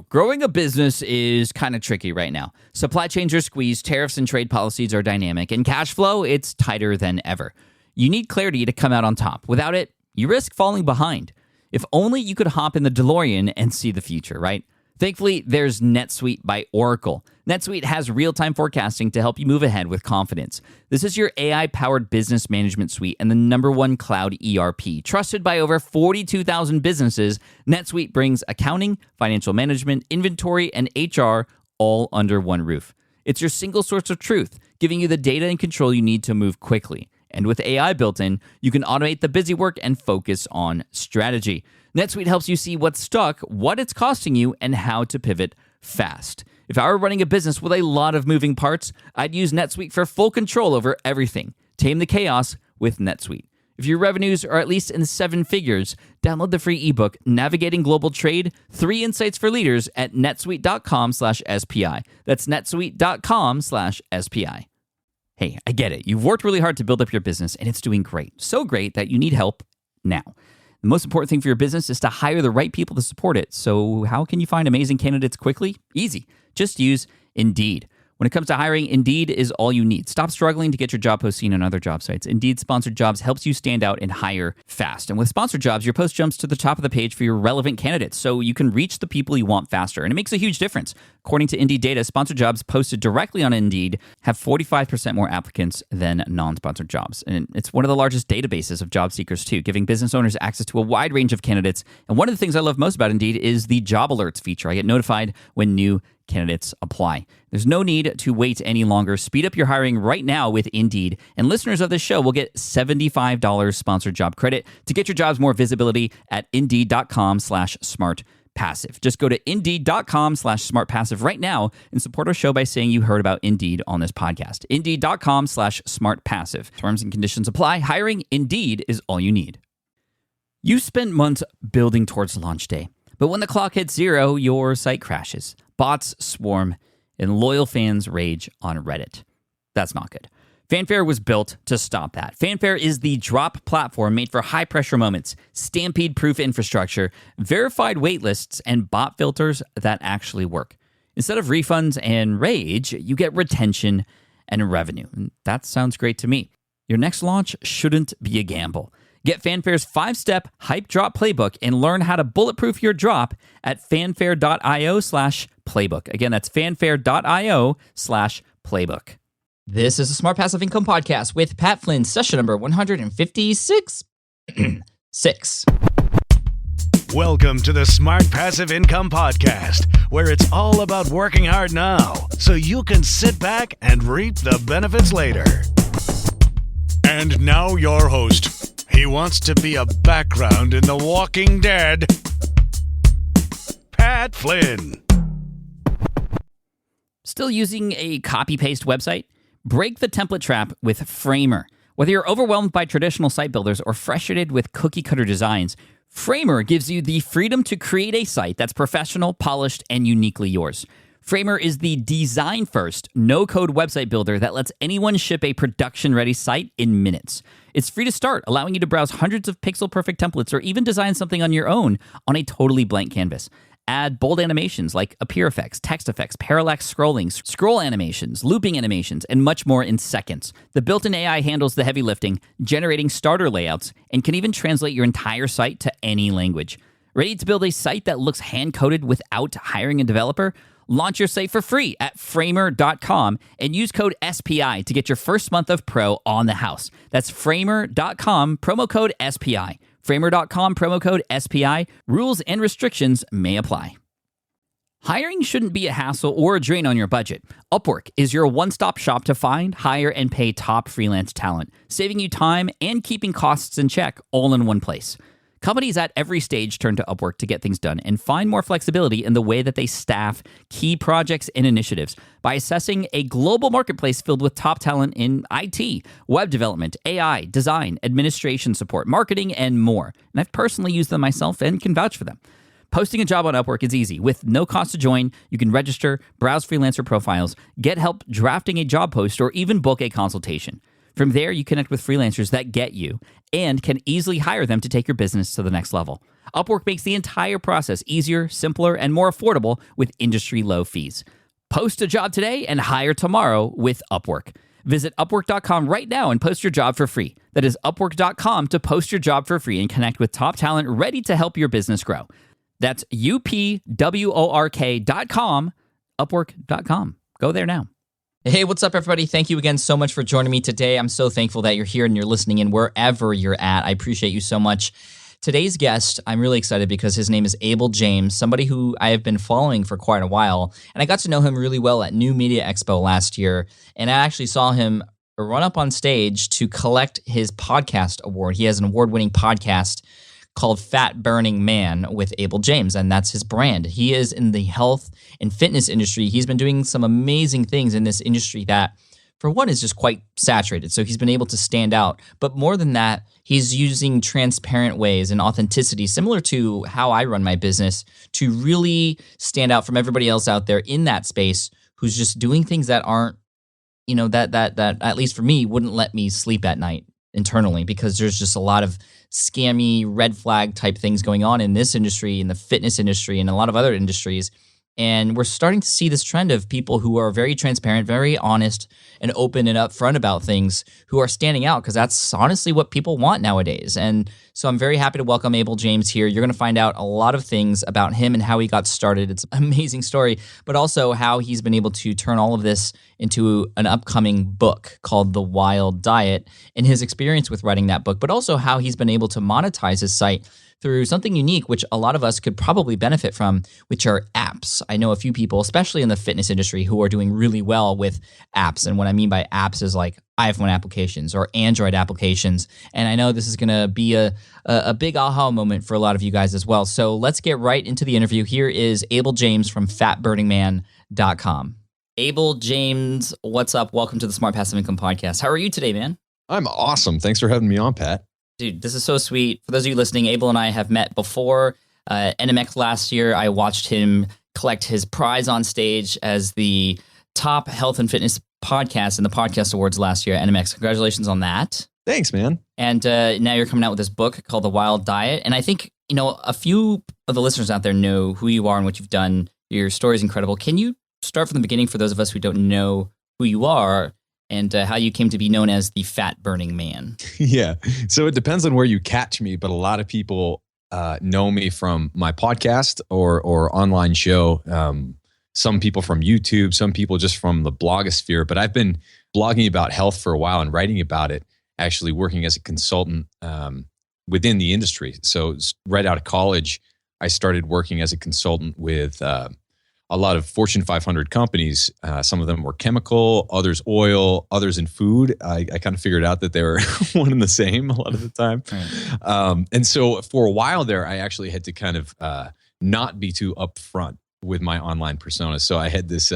Growing a business is kind of tricky right now. Supply chains are squeezed, tariffs and trade policies are dynamic, and cash flow, it's tighter than ever. You need clarity to come out on top. Without it, you risk falling behind. If only you could hop in the DeLorean and see the future, right? Thankfully, there's NetSuite by Oracle. NetSuite has real-time forecasting to help you move ahead with confidence. This is your AI-powered business management suite and the #1 cloud ERP. Trusted by over 42,000 businesses, NetSuite brings accounting, financial management, inventory, and HR all under one roof. It's your single source of truth, giving you the data and control you need to move quickly. And with AI built in, you can automate the busy work and focus on strategy. NetSuite helps you see what's stuck, what it's costing you, and how to pivot fast. If I were running a business with a lot of moving parts, I'd use NetSuite for full control over everything. Tame the chaos with NetSuite. If your revenues are at least in 7 figures, download the free ebook, Navigating Global Trade, 3 Insights for Leaders at netsuite.com/SPI. That's netsuite.com/SPI. Hey, I get it. You've worked really hard to build up your business, and it's doing great. So great that you need help now. The most important thing for your business is to hire the right people to support it. So how can you find amazing candidates quickly? Easy. Just use Indeed. When it comes to hiring, Indeed is all you need. Stop struggling to get your job post seen on other job sites. Indeed Sponsored Jobs helps you stand out and hire fast. And with Sponsored Jobs, your post jumps to the top of the page for your relevant candidates, so you can reach the people you want faster. And it makes a huge difference. According to Indeed data, Sponsored Jobs posted directly on Indeed have 45% more applicants than non-sponsored jobs. And it's one of the largest databases of job seekers, too, giving business owners access to a wide range of candidates. And one of the things I love most about Indeed is the job alerts feature. I get notified when new candidates apply. There's no need to wait any longer. Speed up your hiring right now with Indeed. And listeners of this show will get $75 sponsored job credit to get your jobs more visibility at Indeed.com/smartpassive. Just go to Indeed.com/smartpassive right now and support our show by saying you heard about Indeed on this podcast. Indeed.com/smartpassive. Terms and conditions apply. Hiring Indeed is all you need. You spent months building towards launch day, but when the clock hits 0, your site crashes. Bots swarm, and loyal fans rage on Reddit. That's not good. Fanfare was built to stop that. Fanfare is the drop platform made for high-pressure moments, stampede-proof infrastructure, verified waitlists, and bot filters that actually work. Instead of refunds and rage, you get retention and revenue. And that sounds great to me. Your next launch shouldn't be a gamble. Get Fanfare's 5-step hype drop playbook and learn how to bulletproof your drop at fanfare.io/playbook. Again, that's fanfare.io/playbook. This is a Smart Passive Income Podcast with Pat Flynn, session number 156. 6. Welcome to the Smart Passive Income Podcast, where it's all about working hard now so you can sit back and reap the benefits later. And now your host. He wants to be a background in The Walking Dead. Pat Flynn. Still using a copy-paste website? Break the template trap with Framer. Whether you're overwhelmed by traditional site builders or frustrated with cookie-cutter designs, Framer gives you the freedom to create a site that's professional, polished, and uniquely yours. Framer is the design-first, no-code website builder that lets anyone ship a production-ready site in minutes. It's free to start, allowing you to browse hundreds of pixel-perfect templates or even design something on your own on a totally blank canvas. Add bold animations like appear effects, text effects, parallax scrolling, scroll animations, looping animations, and much more in seconds. The built-in AI handles the heavy lifting, generating starter layouts, and can even translate your entire site to any language. Ready to build a site that looks hand-coded without hiring a developer? Launch your site for free at framer.com and use code SPI to get your first month of pro on the house. That's framer.com, promo code SPI. Framer.com, promo code SPI. Rules and restrictions may apply. Hiring shouldn't be a hassle or a drain on your budget. Upwork is your one-stop shop to find, hire, and pay top freelance talent, saving you time and keeping costs in check all in one place. Companies at every stage turn to Upwork to get things done and find more flexibility in the way that they staff key projects and initiatives by assessing a global marketplace filled with top talent in IT, web development, AI, design, administration support, marketing, and more. And I've personally used them myself and can vouch for them. Posting a job on Upwork is easy. With no cost to join, you can register, browse freelancer profiles, get help drafting a job post, or even book a consultation. From there, you connect with freelancers that get you and can easily hire them to take your business to the next level. Upwork makes the entire process easier, simpler, and more affordable with industry-low fees. Post a job today and hire tomorrow with Upwork. Visit Upwork.com right now and post your job for free. That is Upwork.com to post your job for free and connect with top talent ready to help your business grow. That's UPWORK.com, Upwork.com. Go there now. Hey, what's up, everybody? Thank you again so much for joining me today. I'm so thankful that you're here and you're listening in wherever you're at. I appreciate you so much. Today's guest, I'm really excited because his name is Abel James, somebody who I have been following for quite a while. And I got to know him really well at New Media Expo last year. And I actually saw him run up on stage to collect his podcast award. He has an award-winning podcast called Fat Burning Man with Abel James, and that's his brand. He is in the health and fitness industry. He's been doing some amazing things in this industry that, for one, is just quite saturated. So he's been able to stand out. But more than that, he's using transparent ways and authenticity, similar to how I run my business, to really stand out from everybody else out there in that space who's just doing things that aren't, that at least for me, wouldn't let me sleep at night internally, because there's just a lot of scammy red flag type things going on in this industry, in the fitness industry, and a lot of other industries. And we're starting to see this trend of people who are very transparent, very honest, and open and upfront about things, who are standing out, because that's honestly what people want nowadays. And so I'm very happy to welcome Abel James here. You're going to find out a lot of things about him and how he got started. It's an amazing story, but also how he's been able to turn all of this into an upcoming book called The Wild Diet, and his experience with writing that book, but also how he's been able to monetize his site through something unique, which a lot of us could probably benefit from, which are apps. I know a few people, especially in the fitness industry, who are doing really well with apps. And what I mean by apps is like iPhone applications or Android applications. And I know this is going to be a big aha moment for a lot of you guys as well. So let's get right into the interview. Here is Abel James from fatburningman.com. Abel James, what's up? Welcome to the Smart Passive Income Podcast. How are you today, man? I'm awesome. Thanks for having me on, Pat. Dude, this is so sweet. For those of you listening, Abel and I have met before. NMX last year, I watched him collect his prize on stage as the top health and fitness podcast in the Podcast Awards last year at NMX. Congratulations on that. Thanks, man. And now you're coming out with this book called The Wild Diet. And I think, a few of the listeners out there know who you are and what you've done. Your story is incredible. Can you start from the beginning for those of us who don't know who you are, and how you came to be known as the Fat Burning Man? Yeah. So it depends on where you catch me, but a lot of people know me from my podcast or online show. Some people from YouTube, some people just from the blogosphere. But I've been blogging about health for a while and writing about it, actually working as a consultant within the industry. So right out of college, I started working as a consultant with a lot of Fortune 500 companies. Some of them were chemical, others oil, others in food. I kind of figured out that they were one and the same a lot of the time. Right. And so for a while there, I actually had to kind of not be too upfront with my online persona. So I had this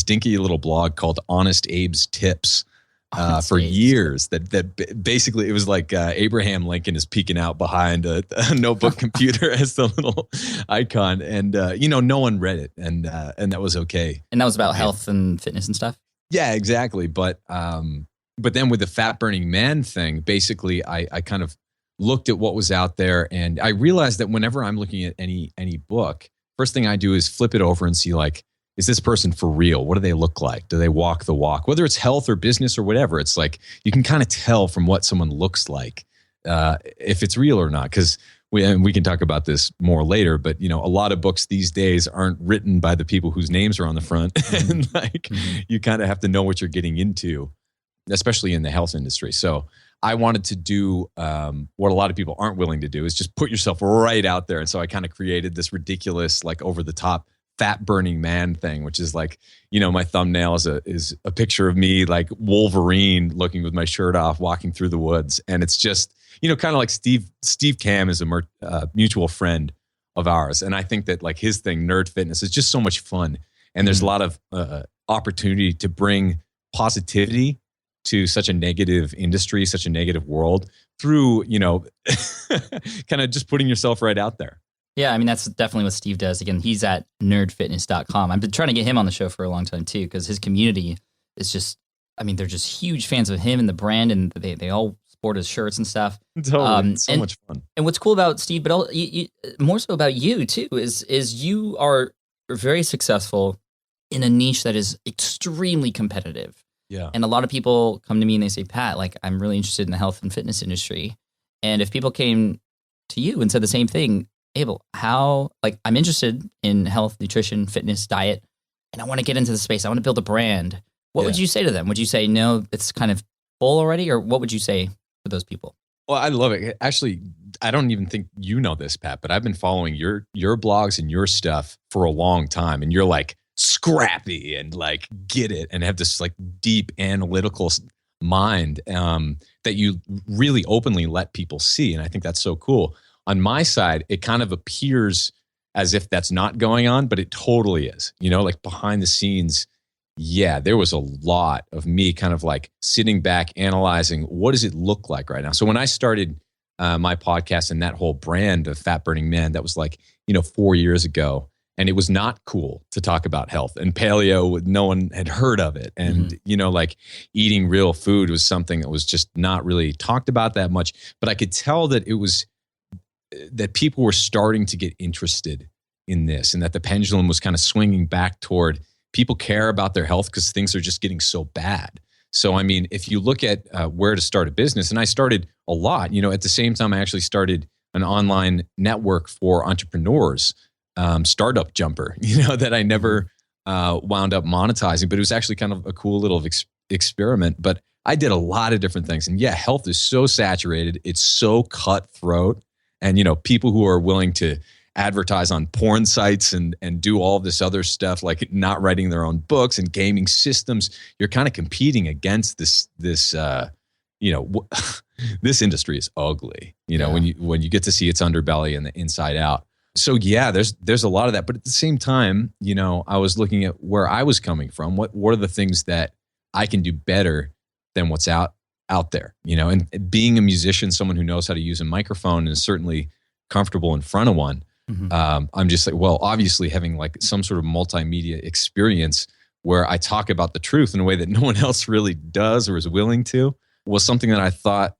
dinky little blog called Honest Abe's Tips. For years, that basically it was like Abraham Lincoln is peeking out behind a notebook computer as the little icon, and no one read it, and that was okay. And that was about health and fitness and stuff. Yeah, exactly. But then with the Fat Burning Man thing, basically I kind of looked at what was out there, and I realized that whenever I'm looking at any book, first thing I do is flip it over and see, like, is this person for real? What do they look like? Do they walk the walk? Whether it's health or business or whatever, it's like you can kind of tell from what someone looks like if it's real or not. Because we can talk about this more later, but a lot of books these days aren't written by the people whose names are on the front, and you kind of have to know what you're getting into, especially in the health industry. So I wanted to do what a lot of people aren't willing to do, is just put yourself right out there. And so I kind of created this ridiculous, like, over the top Fat Burning Man thing, which is like, my thumbnail is a picture of me like Wolverine looking with my shirt off, walking through the woods. And it's just, kind of like Steve Cam is a mutual friend of ours. And I think that, like, his thing, Nerd Fitness, is just so much fun. And there's a lot of opportunity to bring positivity to such a negative industry, such a negative world through, kind of just putting yourself right out there. Yeah, I mean, that's definitely what Steve does. Again, he's at nerdfitness.com. I've been trying to get him on the show for a long time too, because his community is just I mean, they're just huge fans of him and the brand, and they all sport his shirts and stuff. Totally. It's so and, much fun. And what's cool about Steve, but more so about you too, is you are very successful in a niche that is extremely competitive. Yeah. And a lot of people come to me and they say, Pat, like, I'm really interested in the health and fitness industry. And if people came to you and said the same thing, Abel, I'm interested in health, nutrition, fitness, diet, and I want to get into the space. I want to build a brand. What would you say to them? Would you say, no, it's kind of full already? Or what would you say to those people? Well, I love it. Actually, I don't even think you know this, Pat, but I've been following your blogs and your stuff for a long time. And you're like scrappy and like get it and have this like deep analytical mind that you really openly let people see. And I think that's so cool. On my side, it kind of appears as if that's not going on, but it totally is. You know, like behind the scenes, yeah, there was a lot of me kind of like sitting back, analyzing what does it look like right now. So when I started my podcast and that whole brand of Fat Burning Man, that was like, 4 years ago. And it was not cool to talk about health and paleo. No one had heard of it. And, like eating real food was something that was just not really talked about that much. But I could tell that that people were starting to get interested in this and that the pendulum was kind of swinging back toward people care about their health because things are just getting so bad. So, I mean, if you look at where to start a business, and I started a lot, at the same time, I actually started an online network for entrepreneurs, Startup Jumper, that I never wound up monetizing, but it was actually kind of a cool little experiment. But I did a lot of different things. And yeah, health is so saturated. It's so cutthroat. And, people who are willing to advertise on porn sites and do all this other stuff, like not writing their own books and gaming systems, you're kind of competing against this this industry is ugly, when you get to see its underbelly and the inside out. So yeah, there's a lot of that. But at the same time, I was looking at where I was coming from. What are the things that I can do better than what's out there, and being a musician, someone who knows how to use a microphone and is certainly comfortable in front of one. I'm just like, well, obviously having like some sort of multimedia experience where I talk about the truth in a way that no one else really does or is willing to was something that I thought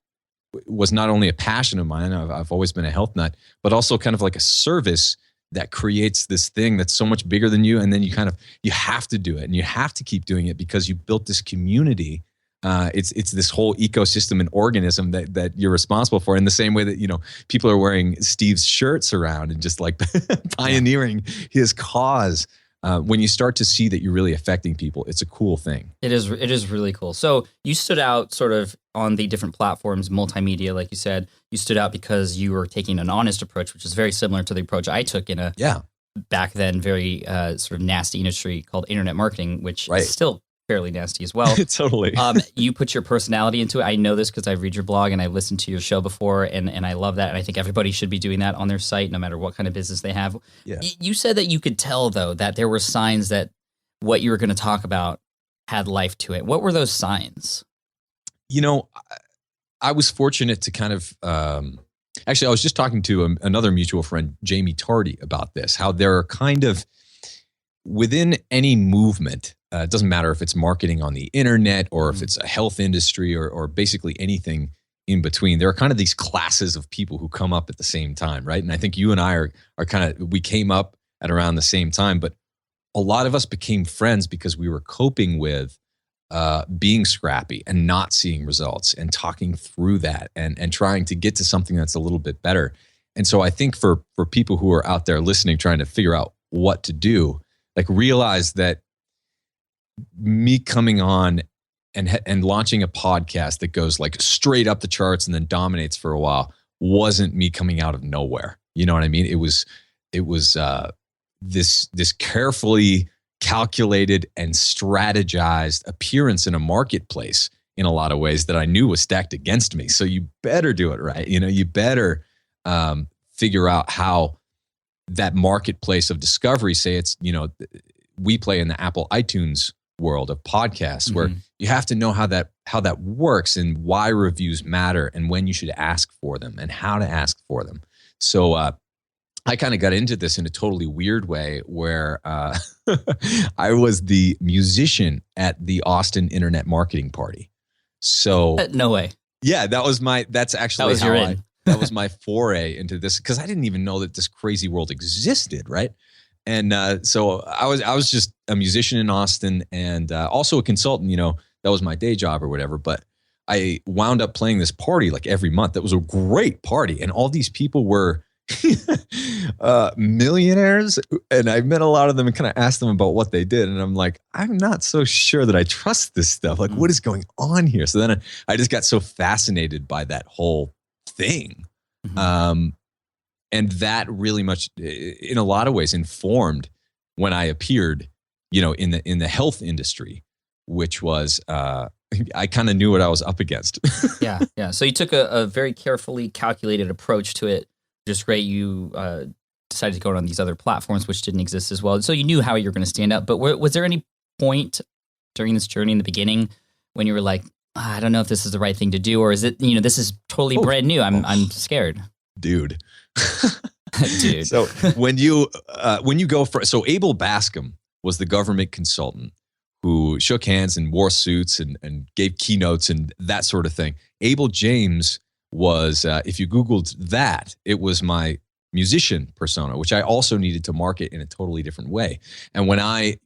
was not only a passion of mine. I've always been a health nut, but also kind of like a service that creates this thing that's so much bigger than you. And then you have to do it and you have to keep doing it because you built this community. It's this whole ecosystem and organism that you're responsible for, in the same way that people are wearing Steve's shirts around and just like pioneering his cause. When you start to see that you're really affecting people, it's a cool thing. It is really cool. So you stood out sort of on the different platforms, multimedia, like you said. You stood out because you were taking an honest approach, which is very similar to the approach I took in a back then very sort of nasty industry called internet marketing, which is still fairly nasty as well. Totally. You put your personality into it. I know this because I read your blog and I've listened to your show before, and I love that. And I think everybody should be doing that on their site, no matter what kind of business they have. Yeah. You said that you could tell, though, that there were signs that what you were going to talk about had life to it. What were those signs? I was fortunate to kind of, actually, I was just talking to another mutual friend, Jamie Tardy, about this, how there are kind of, within any movement, it doesn't matter if it's marketing on the internet or if it's a health industry or basically anything in between. There are kind of these classes of people who come up at the same time, right? And I think you and I are we came up at around the same time, but a lot of us became friends because we were coping with being scrappy and not seeing results and talking through that and trying to get to something that's a little bit better. And so I think for people who are out there listening, trying to figure out what to do, like realize that me coming on and launching a podcast that goes like straight up the charts and then dominates for a while wasn't me coming out of nowhere. You know what I mean? It was this carefully calculated and strategized appearance in a marketplace in a lot of ways that I knew was stacked against me. So you better do it right. You better figure out how that marketplace of discovery, say it's, we play in the Apple iTunes world of podcasts, where you have to know how that works and why reviews matter and when you should ask for them and how to ask for them. So I kind of got into this in a totally weird way where I was the musician at the Austin Internet Marketing Party. So No way. yeah, that's actually was how your I, in. that was my foray into this, because I didn't even know that this crazy world existed, right? And so I was just a musician in Austin, and also a consultant. That was my day job or whatever. But I wound up playing this party like every month. That was a great party, and all these people were millionaires. And I met a lot of them and kind of asked them about what they did, and I'm like, I'm not so sure that I trust this stuff. Like, what is going on here? So then I just got so fascinated by that whole thing. And that really much, in a lot of ways, informed when I appeared, in the health industry, which was I kind of knew what I was up against. Yeah. So you took a very carefully calculated approach to it. Just great. You decided to go on these other platforms, which didn't exist as well. So you knew how you're going to stand out. But was there any point during this journey in the beginning when you were like, I don't know if this is the right thing to do, or is it, this is totally brand new. I'm scared. Dude. Dude. So when you go for, so Abel Bascom was the government consultant who shook hands and wore suits and gave keynotes and that sort of thing. Abel James was, if you Googled that, it was my musician persona, which I also needed to market in a totally different way. And when I,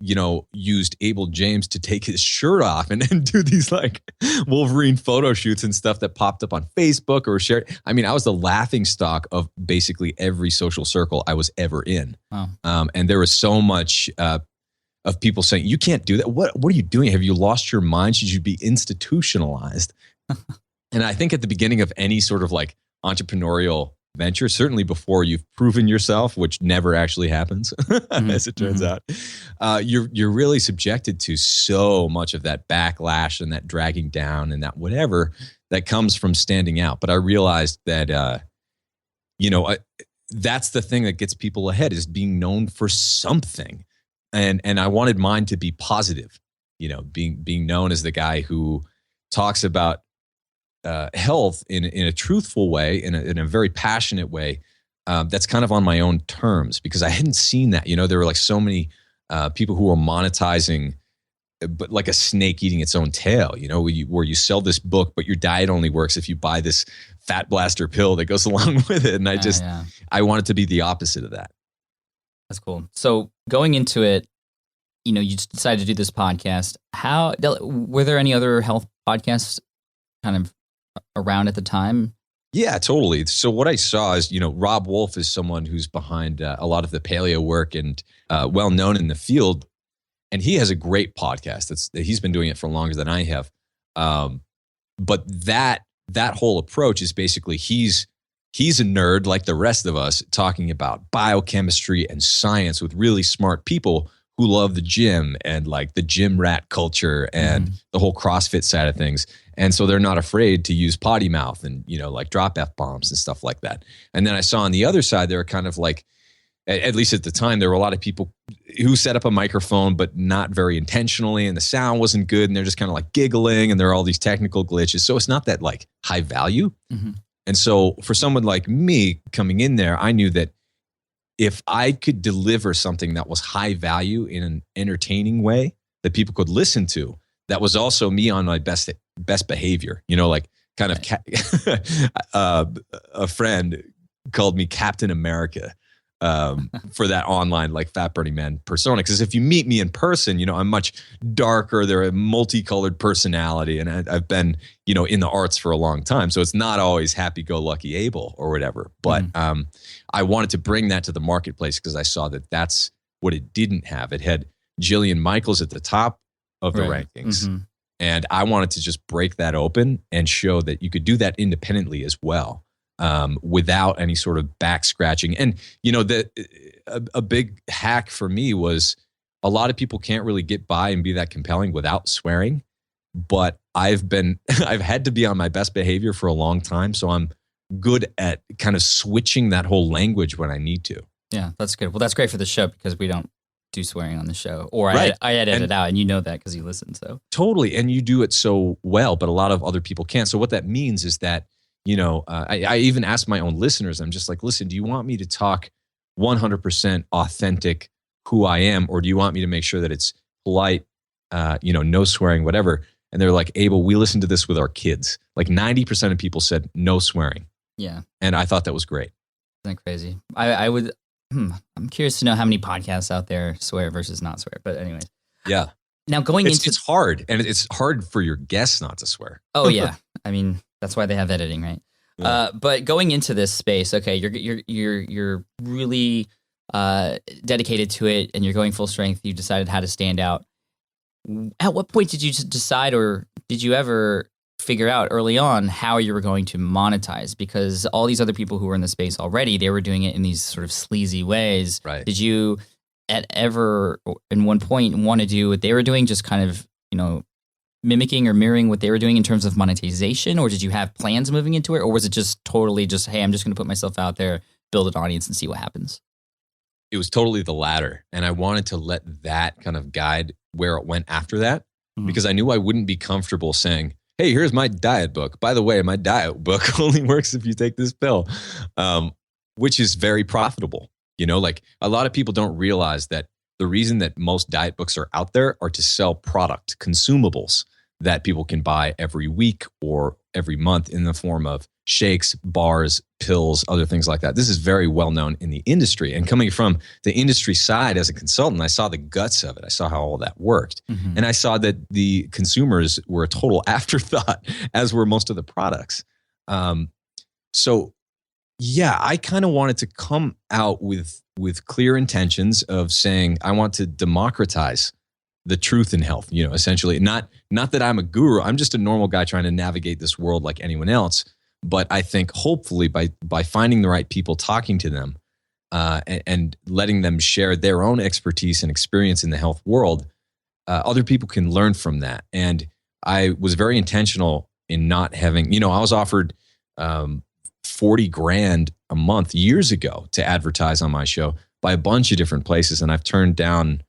used Abel James to take his shirt off and do these like Wolverine photo shoots and stuff that popped up on Facebook or shared, I was the laughing stock of basically every social circle I was ever in. Wow. And there was so much of people saying, you can't do that. What are you doing? Have you lost your mind? Should you be institutionalized? And I think at the beginning of any sort of like entrepreneurial venture, certainly before you've proven yourself, which never actually happens, as it turns out, you're really subjected to so much of that backlash and that dragging down and that whatever that comes from standing out. But I realized that, that's the thing that gets people ahead, is being known for something. And I wanted mine to be positive, being known as the guy who talks about health in a truthful way, in a very passionate way, that's kind of on my own terms, because I hadn't seen that. There were like so many people who were monetizing, but like a snake eating its own tail, where you sell this book, but your diet only works if you buy this fat blaster pill that goes along with it. And I wanted to be the opposite of that. That's cool. So going into it, you just decided to do this podcast. Were there any other health podcasts kind of around at the time? Yeah, totally. So what I saw is, Rob Wolf is someone who's behind a lot of the paleo work and well known in the field, and he has a great podcast. He's been doing it for longer than I have. But that whole approach is basically he's a nerd like the rest of us, talking about biochemistry and science with really smart people who love the gym and like the gym rat culture and the whole CrossFit side of things. And so they're not afraid to use potty mouth and, like drop F-bombs and stuff like that. And then I saw on the other side, there were kind of like, at least at the time, there were a lot of people who set up a microphone, but not very intentionally, and the sound wasn't good. And they're just kind of like giggling, and there are all these technical glitches. So it's not that like high value. And so for someone like me coming in there, I knew that if I could deliver something that was high value in an entertaining way that people could listen to, that was also me on my best behavior, like kind of a friend called me Captain America for that online like fat burning man persona. Because if you meet me in person, I'm much darker. They're a multicolored personality, and I've been in the arts for a long time, so it's not always happy-go-lucky Abel or whatever. But I wanted to bring that to the marketplace because I saw that that's what it didn't have. It had Jillian Michaels at the top of the rankings, and I wanted to just break that open and show that you could do that independently as well. Without any sort of back scratching. And, a big hack for me was a lot of people can't really get by and be that compelling without swearing. But I've had to be on my best behavior for a long time. So I'm good at kind of switching that whole language when I need to. Yeah, that's good. Well, that's great for the show because we don't do swearing on the show, or right. I edit it out, and you know that because you listen. So totally. And you do it so well, but a lot of other people can't. So what that means is that, I even ask my own listeners, I'm just like, listen, do you want me to talk 100% authentic who I am, or do you want me to make sure that it's polite, no swearing, whatever? And they're like, Abel, we listened to this with our kids. Like 90% of people said no swearing. Yeah. And I thought that was great. Isn't that crazy? I'm curious to know how many podcasts out there swear versus not swear. But anyways. Yeah. Now it's hard, and it's hard for your guests not to swear. Oh yeah. I mean, that's why they have editing, right? Yeah. But going into this space, okay, you're really dedicated to it, and you're going full strength. You decided how to stand out. At what point did you decide, or did you ever figure out early on how you were going to monetize? Because all these other people who were in the space already, they were doing it in these sort of sleazy ways. Right. Did you ever, in one point, want to do what they were doing, just kind of, mimicking or mirroring what they were doing in terms of monetization? Or did you have plans moving into it? Or was it just totally just, hey, I'm just going to put myself out there, build an audience, and see what happens? It was totally the latter. And I wanted to let that kind of guide where it went after that, because I knew I wouldn't be comfortable saying, hey, here's my diet book. By the way, my diet book only works if you take this pill, which is very profitable. Like a lot of people don't realize that the reason that most diet books are out there are to sell product, consumables that people can buy every week or every month in the form of shakes, bars, pills, other things like that. This is very well known in the industry. And coming from the industry side as a consultant, I saw the guts of it. I saw how all that worked. Mm-hmm. And I saw that the consumers were a total afterthought, as were most of the products. So yeah, I kind of wanted to come out with clear intentions of saying, I want to democratize the truth in health, essentially. Not that I'm a guru. I'm just a normal guy trying to navigate this world like anyone else. But I think hopefully by finding the right people, talking to them, and letting them share their own expertise and experience in the health world, other people can learn from that. And I was very intentional in not having, I was offered $40,000 a month years ago to advertise on my show by a bunch of different places. And I've turned down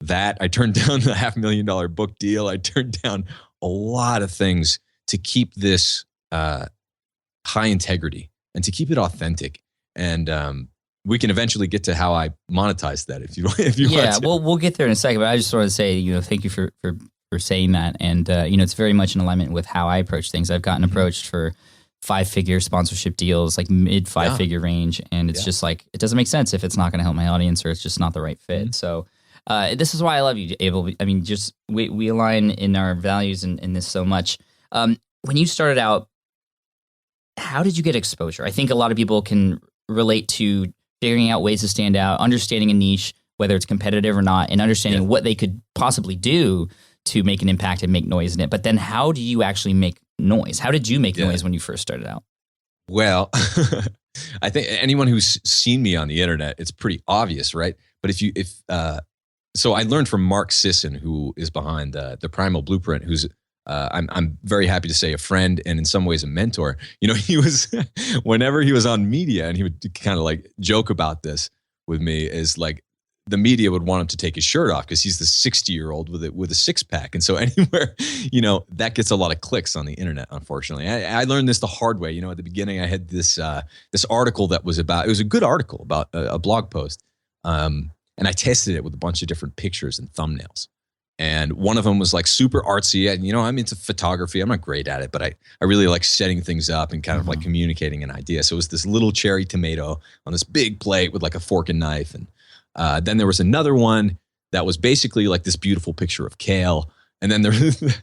that. I turned down the $500,000 book deal. I turned down a lot of things to keep this high integrity and to keep it authentic. And we can eventually get to how I monetize that if you want to. Yeah, we'll get there in a second. But I just wanted to say, thank you for saying that. And it's very much in alignment with how I approach things. I've gotten approached for 5-figure sponsorship deals, like mid 5-figure range, and it's just like, it doesn't make sense if it's not going to help my audience, or it's just not the right fit. Mm-hmm. So this is why I love you, Abel. I mean, just we align in our values in this so much. When you started out, how did you get exposure? I think a lot of people can relate to figuring out ways to stand out, understanding a niche, whether it's competitive or not, and understanding what they could possibly do to make an impact and make noise in it. But then how do you actually make noise? How did you make noise when you first started out? Well, I think anyone who's seen me on the internet, it's pretty obvious, right? But so I learned from Mark Sisson, who is behind the Primal Blueprint, who's I'm very happy to say a friend and in some ways a mentor. He was whenever he was on media, and he would kind of like joke about this with me, is like the media would want him to take his shirt off because he's the 60-year-old with a six-pack. And so anywhere, that gets a lot of clicks on the internet, unfortunately. I learned this the hard way. At the beginning, I had this article that was it was a good article about a blog post. And I tested it with a bunch of different pictures and thumbnails. And one of them was like super artsy. And, I'm into photography. I'm not great at it, but I really like setting things up and kind of like communicating an idea. So it was this little cherry tomato on this big plate with like a fork and knife. And then there was another one that was basically like this beautiful picture of kale. And then the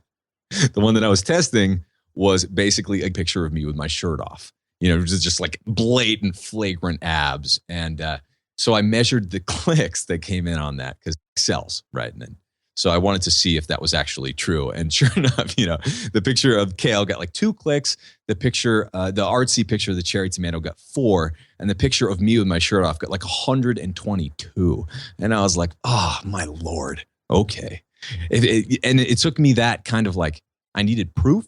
one that I was testing was basically a picture of me with my shirt off. It was just like blatant, flagrant abs. And so I measured the clicks that came in on that because it sells, right? And then, so I wanted to see if that was actually true. And sure enough, the picture of kale got like 2 clicks. The picture, the artsy picture of the cherry tomato got 4. And the picture of me with my shirt off got like 122. And I was like, oh, my Lord. Okay. And it took me that kind of like, I needed proof.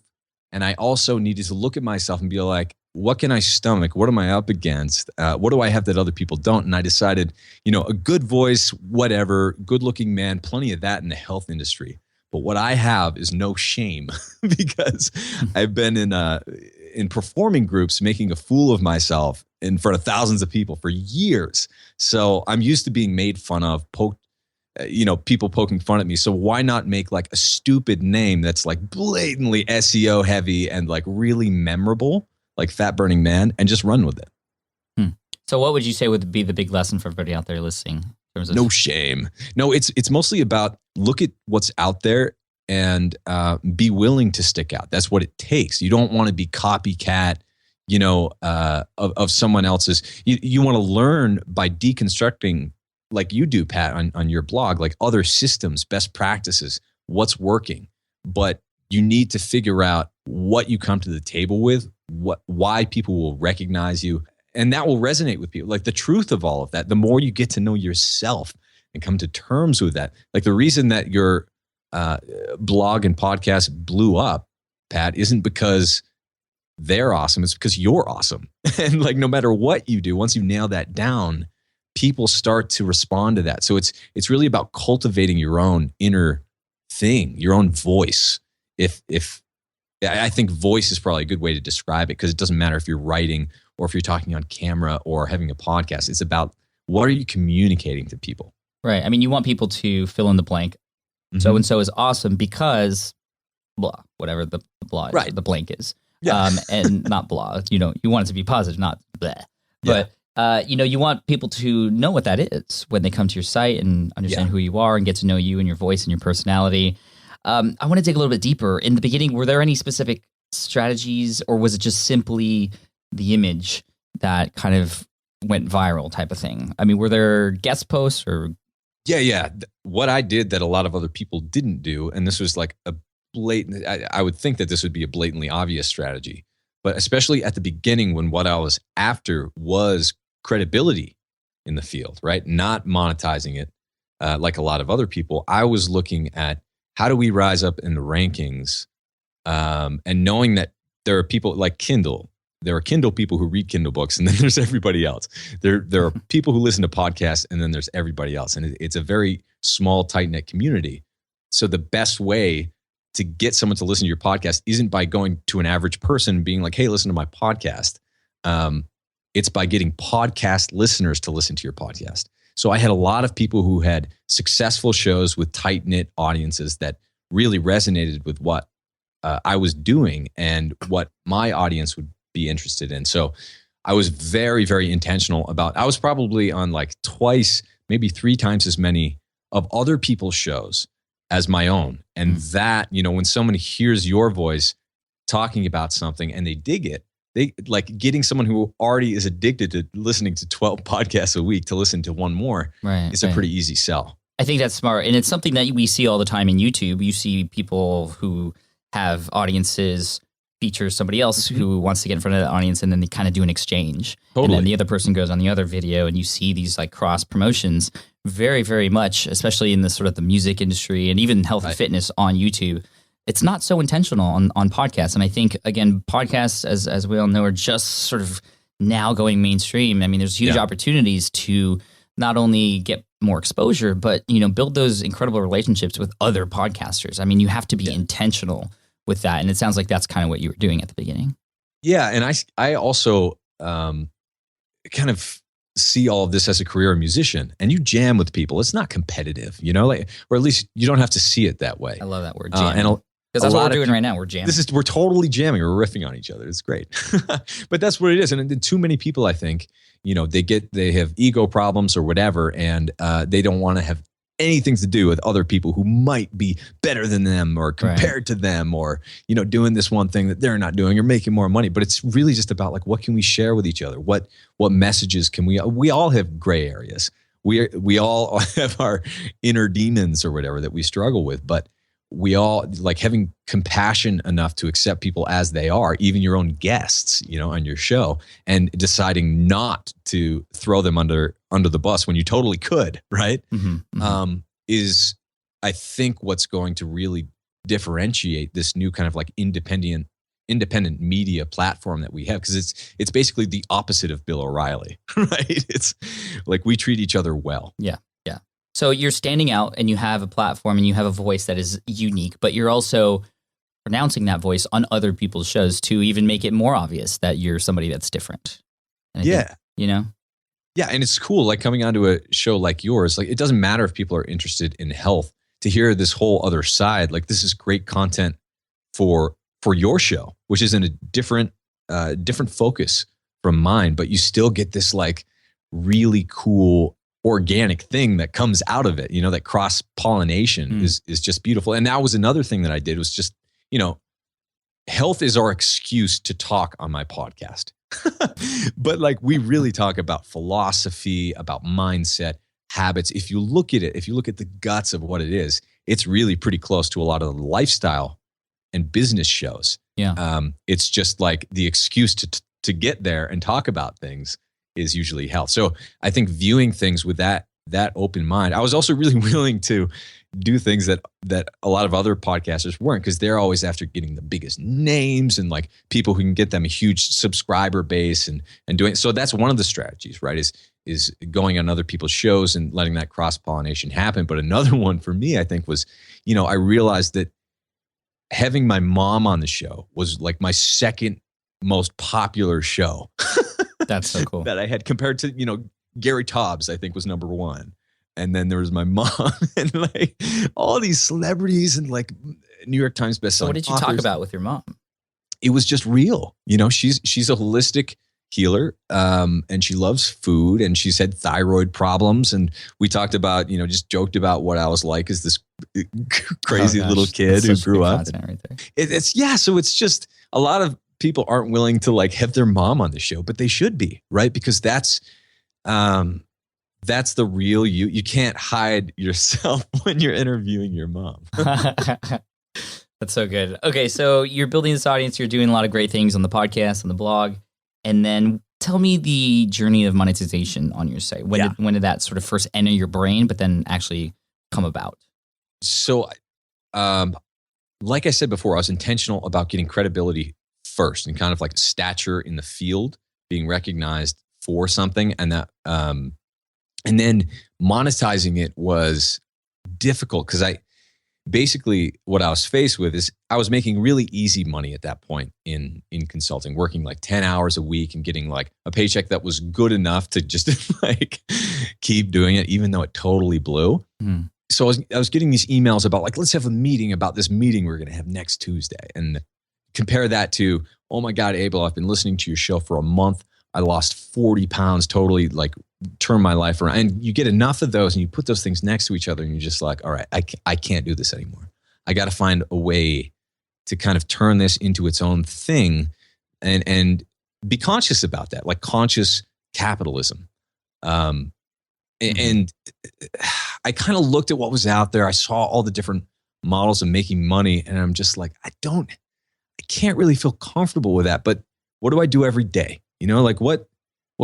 And I also needed to look at myself and be like, what can I stomach? What am I up against? What do I have that other people don't? And I decided, a good voice, whatever, good looking man, plenty of that in the health industry. But what I have is no shame because I've been in performing groups making a fool of myself in front of thousands of people for years. So I'm used to being made fun of, people poking fun at me. So why not make like a stupid name that's like blatantly SEO heavy and like really memorable, like Fat Burning Man, and just run with it. So what would you say would be the big lesson for everybody out there listening? In terms of No shame. No, it's mostly about look at what's out there and be willing to stick out. That's what it takes. You don't want to be copycat, of someone else's. You want to learn by deconstructing, like you do, Pat, on your blog, like other systems, best practices, what's working. But you need to figure out what you come to the table with, why people will recognize you. And that will resonate with people. Like the truth of all of that, the more you get to know yourself and come to terms with that. Like the reason that your blog and podcast blew up, Pat, isn't because they're awesome. It's because you're awesome. And like no matter what you do, once you nail that down, people start to respond to that. So it's really about cultivating your own inner thing, your own voice. If I think voice is probably a good way to describe it, because it doesn't matter if you're writing or if you're talking on camera or having a podcast. It's about what are you communicating to people? Right. I mean, you want people to fill in the blank. So and so is awesome because blah, whatever the blah is, Right. the blank is. Yeah. And not blah. You want it to be positive, not blah. But you want people to know what that is when they come to your site and understand who you are and get to know you and your voice and your personality. I want to dig a little bit deeper. In the beginning, were there any specific strategies, or was it just simply the image that kind of went viral type of thing? I mean, were there guest posts or? Yeah. What I did that a lot of other people didn't do, and this was like a blatant, I would think that this would be a blatantly obvious strategy, but especially at the beginning when what I was after was credibility in the field, right? Not monetizing it like a lot of other people. I was looking at how do we rise up in the rankings, and knowing that there are people like Kindle. There are Kindle people who read Kindle books, and then there's everybody else. There are people who listen to podcasts, and then there's everybody else. And it's a very small, tight-knit community. So the best way to get someone to listen to your podcast isn't by going to an average person and being like, hey, listen to my podcast. It's by getting podcast listeners to listen to your podcast. So I had a lot of people who had successful shows with tight-knit audiences that really resonated with what I was doing and what my audience would be interested in. So I was very, very intentional about, I was probably on like twice, maybe 3 times as many of other people's shows as my own. And that, when someone hears your voice talking about something and they dig it, they like getting someone who already is addicted to listening to 12 podcasts a week to listen to one more is a pretty easy sell. I think that's smart. And it's something that we see all the time in YouTube. You see people who have audiences feature somebody else who wants to get in front of that audience, and then they kind of do an exchange. Totally. And then the other person goes on the other video, and you see these like cross promotions very, very much, especially in the sort of the music industry and even health and fitness on YouTube. It's not so intentional on podcasts. And I think, again, podcasts, as we all know, are just sort of now going mainstream. I mean, there's huge opportunities to not only get more exposure, but, build those incredible relationships with other podcasters. I mean, you have to be intentional with that. And it sounds like that's kind of what you were doing at the beginning. Yeah. And I also kind of see all of this as a career musician, and you jam with people. It's not competitive, or at least you don't have to see it that way. I love that word, jam. Because that's what we're doing right now. We're jamming. We're totally jamming. We're riffing on each other. It's great. But that's what it is. And too many people, I think, they have ego problems or whatever, and they don't want to have anything to do with other people who might be better than them or compared to them, or, doing this one thing that they're not doing or making more money. But it's really just about like, what can we share with each other? What messages can we all have gray areas. We all have our inner demons or whatever that we struggle with, but we all like having compassion enough to accept people as they are, even your own guests, on your show, and deciding not to throw them under the bus when you totally could, right? Is I think what's going to really differentiate this new kind of like independent media platform that we have, because it's basically the opposite of Bill O'Reilly, right? It's like we treat each other well. Yeah. So you're standing out and you have a platform and you have a voice that is unique, but you're also pronouncing that voice on other people's shows to even make it more obvious that you're somebody that's different. And I think, you know? Yeah. And it's cool, like coming onto a show like yours, like it doesn't matter if people are interested in health to hear this whole other side. Like this is great content for your show, which is in a different focus from mine, but you still get this like really cool organic thing that comes out of it, you know, that cross pollination is just beautiful. And that was another thing that I did was just, you know, health is our excuse to talk on my podcast. But like we really talk about philosophy, about mindset, habits. If you look at it, if you look at the guts of what it is, it's really pretty close to a lot of the lifestyle and business shows. Yeah. It's just like the excuse to get there and talk about things is usually health. So I think viewing things with that open mind, I was also really willing to do things that a lot of other podcasters weren't, because they're always after getting the biggest names and like people who can get them a huge subscriber base and doing. So that's one of the strategies, right? Is going on other people's shows and letting that cross pollination happen. But another one for me, I think, was, you know, I realized that having my mom on the show was like my second most popular show. That's so cool. That I had, compared to, you know, Gary Taubes, I think was number one. And then there was my mom and like all these celebrities and like New York Times bestselling. So what did you authors. talk about with your mom? It was just real. You know, she's a holistic healer, and she loves food, and she's had thyroid problems. And we talked about, you know, just joked about what I was like as this crazy little kid who grew up. Right there. So it's just a lot of people aren't willing to like have their mom on the show, but they should be, right? Because that's the real you. You can't hide yourself when you're interviewing your mom. That's so good. Okay, so you're building this audience. You're doing a lot of great things on the podcast, on the blog. And then tell me the journey of monetization on your site. When did that sort of first enter your brain, but then actually come about? So, like I said before, I was intentional about getting credibility first and kind of like stature in the field, being recognized for something. And that, and then monetizing it was difficult because basically what I was faced with is I was making really easy money at that point in consulting, working like 10 hours a week and getting like a paycheck that was good enough to just like keep doing it, even though it totally blew. Mm. So I was getting these emails about like, let's have a meeting about this meeting we're going to have next Tuesday. And compare that to, oh my God, Abel, I've been listening to your show for a month. I lost 40 pounds, totally like turned my life around. And you get enough of those and you put those things next to each other and you're just like, all right, I can't do this anymore. I got to find a way to kind of turn this into its own thing and be conscious about that, like conscious capitalism. And I kind of looked at what was out there. I saw all the different models of making money and I'm just like, I can't really feel comfortable with that. But what do I do every day? You know, like what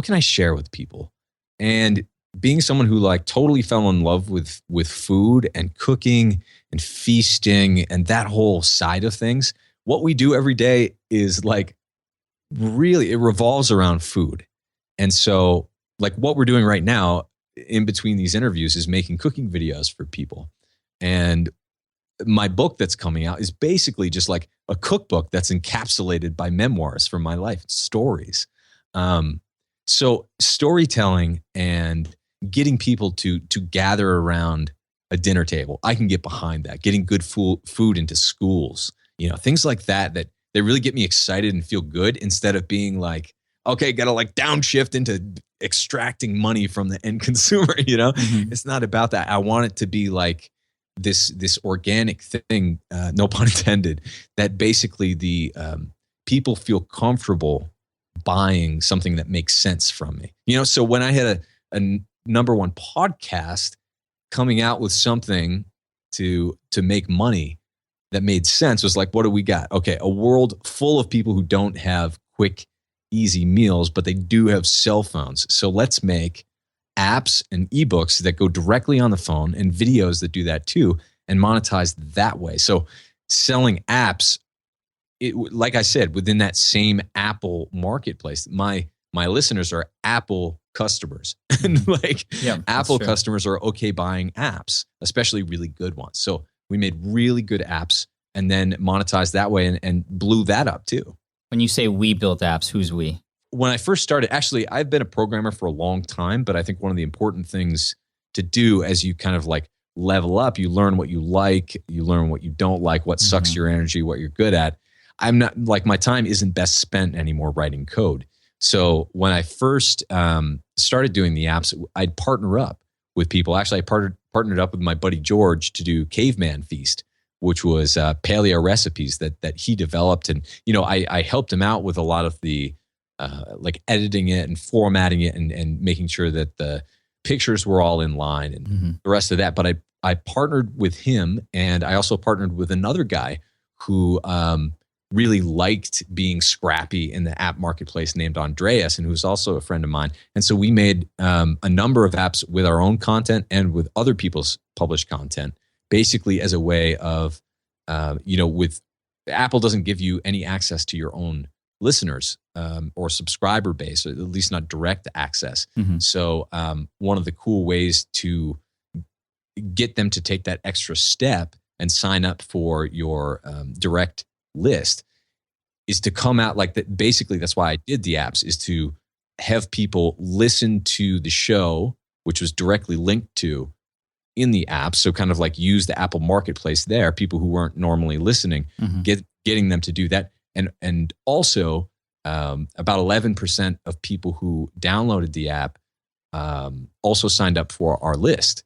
can I share with people? And being someone who like totally fell in love with food and cooking and feasting and that whole side of things, what we do every day is like really, it revolves around food. And so like what we're doing right now in between these interviews is making cooking videos for people. And my book that's coming out is basically just like a cookbook that's encapsulated by memoirs from my life, stories. So storytelling and getting people to gather around a dinner table, I can get behind that. Getting good food into schools, you know, things like that they really get me excited and feel good instead of being like, okay, got to like downshift into extracting money from the end consumer, you know? Mm-hmm. It's not about that. I want it to be like this organic thing, no pun intended, that basically the people feel comfortable buying something that makes sense from me. You know, so when I had a number one podcast coming out with something to make money that made sense was like, what do we got? Okay, a world full of people who don't have quick, easy meals, but they do have cell phones. So let's make apps and ebooks that go directly on the phone and videos that do that too and monetize that way. So selling apps, like I said, within that same Apple marketplace, my listeners are Apple customers. And like Apple customers are okay buying apps, especially really good ones. So we made really good apps and then monetized that way and blew that up too. When you say we built apps, who's we? When I first started, actually, I've been a programmer for a long time, but I think one of the important things to do as you kind of like level up, you learn what you like, you learn what you don't like, what sucks your energy, what you're good at. I'm not like, my time isn't best spent anymore writing code. So when I first started doing the apps, I'd partner up with people. Actually, I partnered up with my buddy George to do Caveman Feast, which was paleo recipes that he developed. And, I helped him out with a lot of the like editing it and formatting it and making sure that the pictures were all in line and the rest of that. But I partnered with him, and I also partnered with another guy who really liked being scrappy in the app marketplace named Andreas, and who's also a friend of mine. And so we made a number of apps with our own content and with other people's published content, basically as a way of, with Apple doesn't give you any access to your own listeners or subscriber base, or at least not direct access. So one of the cool ways to get them to take that extra step and sign up for your direct list is to come out like that. Basically, that's why I did the apps, is to have people listen to the show, which was directly linked to in the app. So kind of like use the Apple marketplace there, people who weren't normally listening, getting them to do that. And also about 11% of people who downloaded the app also signed up for our list,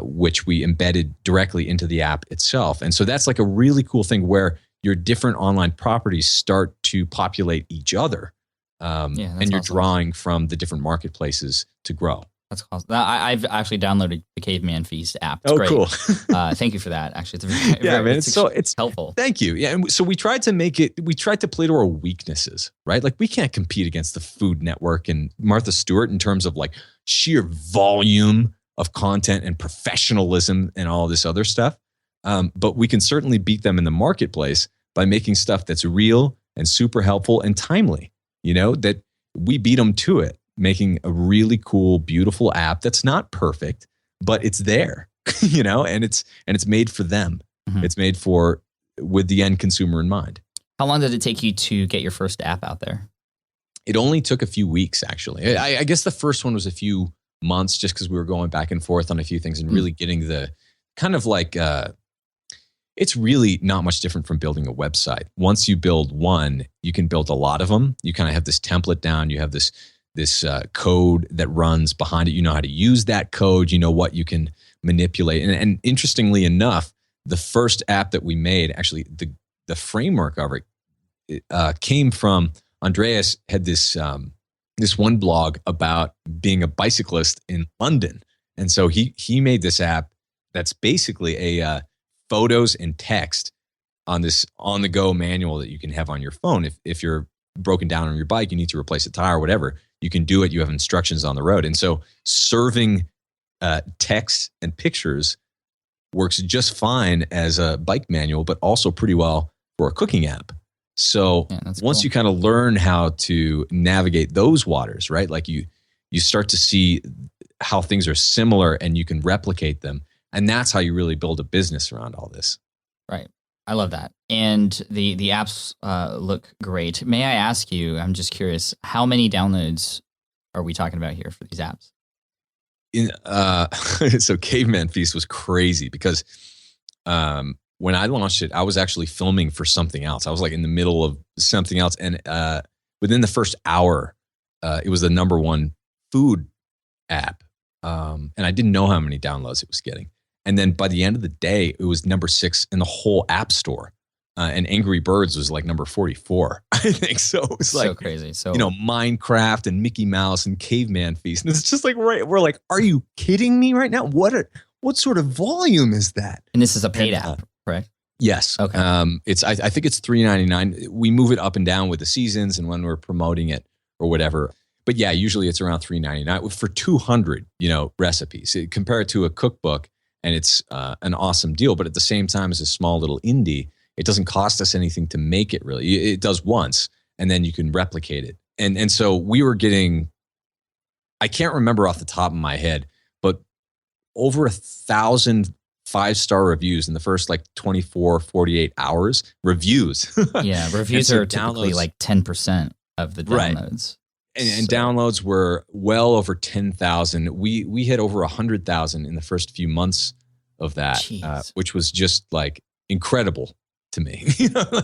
which we embedded directly into the app itself. And so that's like a really cool thing where your different online properties start to populate each other. And you're awesome. Drawing from the different marketplaces to grow. That's awesome. I've actually downloaded the Caveman Feast app. It's great. Cool. Thank you for that. Actually, it's helpful. Thank you. Yeah. And so we tried to play to our weaknesses, right? Like we can't compete against the Food Network and Martha Stewart in terms of like sheer volume of content and professionalism and all this other stuff. But we can certainly beat them in the marketplace by making stuff that's real and super helpful and timely, that we beat them to it, making a really cool, beautiful app that's not perfect, but it's there, and it's made for them. It's made with the end consumer in mind. How long did it take you to get your first app out there? It only took a few weeks, actually. I guess the first one was a few months just because we were going back and forth on a few things and really getting the kind of like, it's really not much different from building a website. Once you build one, you can build a lot of them. You kind of have this template down. You have this code that runs behind it. You know how to use that code. You know what you can manipulate. And interestingly enough, the first app that we made, actually the framework of it came from Andreas had this one blog about being a bicyclist in London. And so he made this app that's basically a photos and text on this on-the-go manual that you can have on your phone. If you're broken down on your bike, you need to replace a tire or whatever, you can do it. You have instructions on the road. And so serving text and pictures works just fine as a bike manual, but also pretty well for a cooking app. So once you kind of learn how to navigate those waters, right? Like you start to see how things are similar and you can replicate them. And that's how you really build a business around all this. Right. I love that. And the apps look great. May I ask you, I'm just curious, how many downloads are we talking about here for these apps? So Caveman Feast was crazy because when I launched it, I was actually filming for something else. I was like in the middle of something else. And within the first hour, it was the number one food app. And I didn't know how many downloads it was getting. And then by the end of the day, it was number 6 in the whole app store. And Angry Birds was like number 44, I think. So it was like, so crazy. So, Minecraft and Mickey Mouse and Caveman Feast. And it's just like, we're like, are you kidding me right now? What sort of volume is that? And this is a paid app, correct? Yes. Okay. I think it's $3.99. We move it up and down with the seasons and when we're promoting it or whatever. But yeah, usually it's around $3.99 for 200, recipes. Compare it to a cookbook, and it's an awesome deal. But at the same time, as a small little indie, it doesn't cost us anything to make it. Really, it does once, and then you can replicate it. And so we were getting, I can't remember off the top of my head, but over 1,000 5-star reviews in the first like 24, 48 hours. Reviews. Yeah, reviews are typically like 10% of the downloads. Right. And downloads were well over 10,000. We hit over 100,000 in the first few months of that, which was just like incredible to me.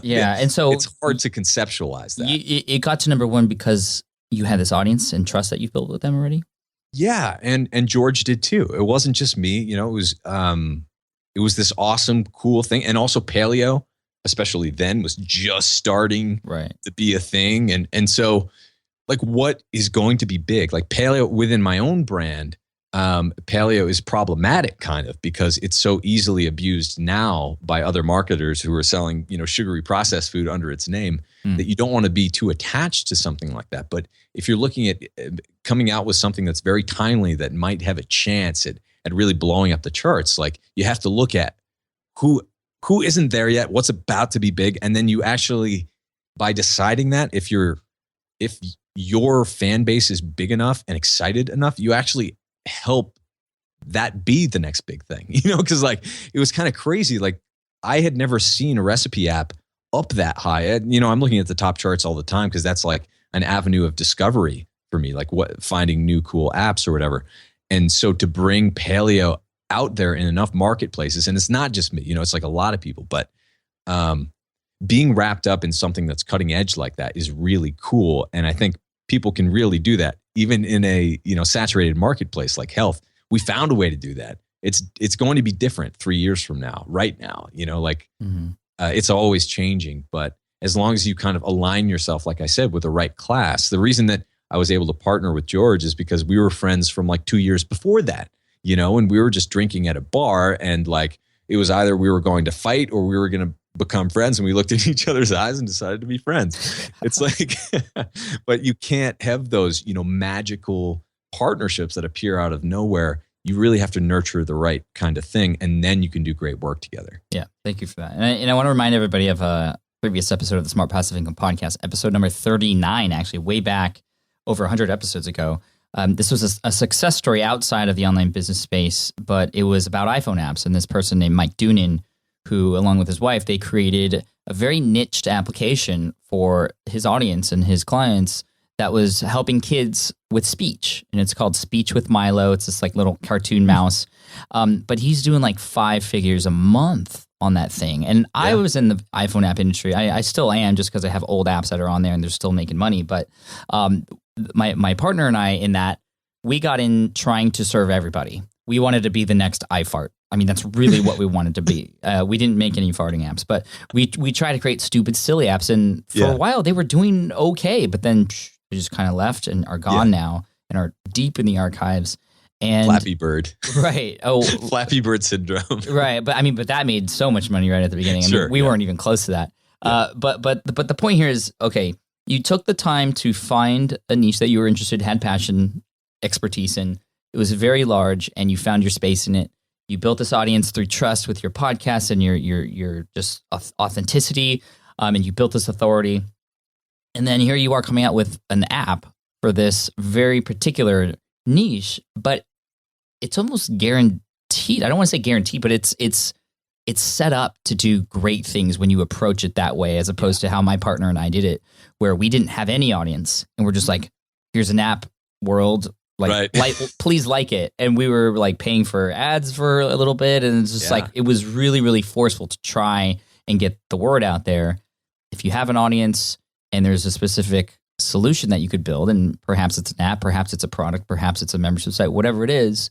Yeah, and so it's hard to conceptualize that. It got to number one because you had this audience and trust that you've built with them already. Yeah, and George did too. It wasn't just me. You know, it was this awesome, cool thing, and also paleo, especially then, was just starting to be a thing, and so like, what is going to be big? Like paleo within my own brand. Paleo is problematic kind of because it's so easily abused now by other marketers who are selling, you know, sugary processed food under its name that you don't want to be too attached to something like that. But if you're looking at coming out with something that's very timely that might have a chance at really blowing up the charts, like you have to look at who isn't there yet, what's about to be big. And then you actually, by deciding that, if your fan base is big enough and excited enough, you actually help that be the next big thing, you know, because like it was kind of crazy. Like I had never seen a recipe app up that high. You know, I'm looking at the top charts all the time because that's like an avenue of discovery for me, like finding new cool apps or whatever. And so to bring paleo out there in enough marketplaces, and it's not just me, you know, it's like a lot of people, but being wrapped up in something that's cutting edge like that is really cool. And I think people can really do that. Even in a, you know, saturated marketplace like health, we found a way to do that. It's going to be different 3 years from now, right now, you know, like it's always changing. But as long as you kind of align yourself, like I said, with the right class, the reason that I was able to partner with George is because we were friends from like 2 years before that, you know, and we were just drinking at a bar and like, it was either we were going to fight or we were going to become friends, and we looked at each other's eyes and decided to be friends. It's like, but you can't have those, you know, magical partnerships that appear out of nowhere. You really have to nurture the right kind of thing, and then you can do great work together. Yeah, thank you for that. And I want to remind everybody of a previous episode of the Smart Passive Income Podcast, episode number 39, actually way back over 100 episodes ago. This was a success story outside of the online business space, but it was about iPhone apps, and this person named Mike Doonan, who, along with his wife, they created a very niched application for his audience and his clients that was helping kids with speech. And it's called Speech with Milo. It's this like little cartoon mouse. But he's doing like 5 figures a month on that thing. And I was in the iPhone app industry. I still am, just because I have old apps that are on there and they're still making money. But my partner and I in that, we got in trying to serve everybody. We wanted to be the next iFart. I mean, that's really what we wanted to be. We didn't make any farting apps, but we tried to create stupid, silly apps. And for a while, they were doing okay, but then they just kind of left and are gone now and are deep in the archives. And Flappy Bird. Right. Oh, Flappy Bird syndrome. Right. But that made so much money right at the beginning. I mean, we weren't even close to that. But the point here is, okay, you took the time to find a niche that you were interested, had passion, expertise in. It was very large, and you found your space in it. You built this audience through trust with your podcast and your just authenticity, and you built this authority. And then here you are coming out with an app for this very particular niche, but it's almost guaranteed. I don't want to say guaranteed, but it's set up to do great things when you approach it that way, as opposed to how my partner and I did it, where we didn't have any audience, and we're just like, here's an app world. Like, please like it. And we were like paying for ads for a little bit. And it's just like, it was really, really forceful to try and get the word out there. If you have an audience and there's a specific solution that you could build, and perhaps it's an app, perhaps it's a product, perhaps it's a membership site, whatever it is,